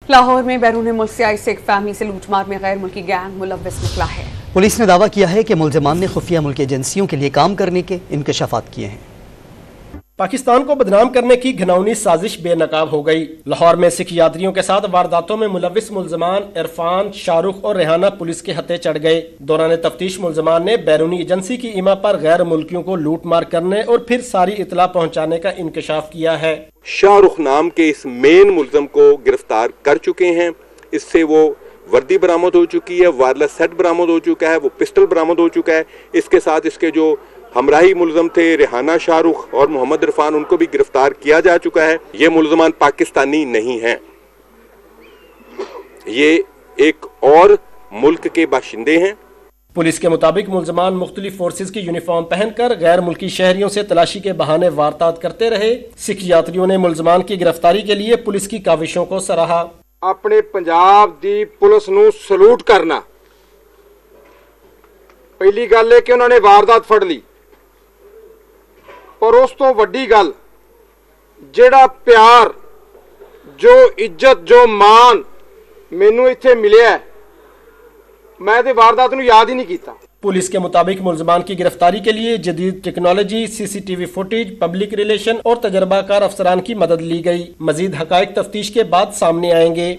لاہور میں بیرون ملک سے آئی سکھ فیملی سے لوٹ مار میں غیر ملکی گینگ ملوث نکلا ہے۔ پولیس نے دعویٰ کیا ہے کہ ملزمان نے خفیہ ملکی ایجنسیوں کے لیے کام کرنے کے انکشافات کیے ہیں۔ پاکستان کو بدنام کرنے کی گھناؤنی سازش بے نقاب ہو گئی۔ لاہور میں سکھ یاتریوں کے ساتھ وارداتوں میں ملوث ملزمان عرفان، شاہ رخ اور ریحانہ پولیس کے ہتھے چڑھ گئے۔ دوران تفتیش ملزمان نے بیرونی ایجنسی کی ایما پر غیر ملکیوں کو لوٹ مار کرنے اور پھر ساری اطلاع پہنچانے کا انکشاف کیا ہے۔ شاہ رخ نام کے اس مین ملزم کو گرفتار کر چکے ہیں۔ اس سے وہ وردی برآمد ہو چکی ہے، وائرلیس سیٹ برآمد ہو چکا ہے، وہ پسٹل برآمد ہو چکا ہے۔ اس کے ساتھ اس کے جو ہمراہی ملزم تھے ریحانہ، شاہ رخ اور محمد عرفان، ان کو بھی گرفتار کیا جا چکا ہے۔ یہ ملزمان پاکستانی نہیں ہیں، یہ ایک اور ملک کے باشندے ہیں۔ پولیس کے مطابق ملزمان مختلف فورسز کی یونیفارم پہن کر غیر ملکی شہریوں سے تلاشی کے بہانے واردات کرتے رہے۔ سکھ یاتریوں نے ملزمان کی گرفتاری کے لیے پولیس کی کاوشوں کو سراہا۔ اپنے پنجاب دی پولیس نو سلوٹ کرنا، پہلی گل ہے کہ انہوں نے واردات پھڑ لی، اور اس تو وڈی گل جیڑا پیار، جو عزت، جو مان مینو ایتھے ملیا ہے، میں تے واردات نو یاد ہی نہیں کیتا۔ پولیس کے مطابق ملزمان کی گرفتاری کے لیے جدید technology, CCTV footage, public relation اور تجربہ کار افسران کی مدد لی گئی۔ مزید حقائق تفتیش کے بعد سامنے آئیں گے۔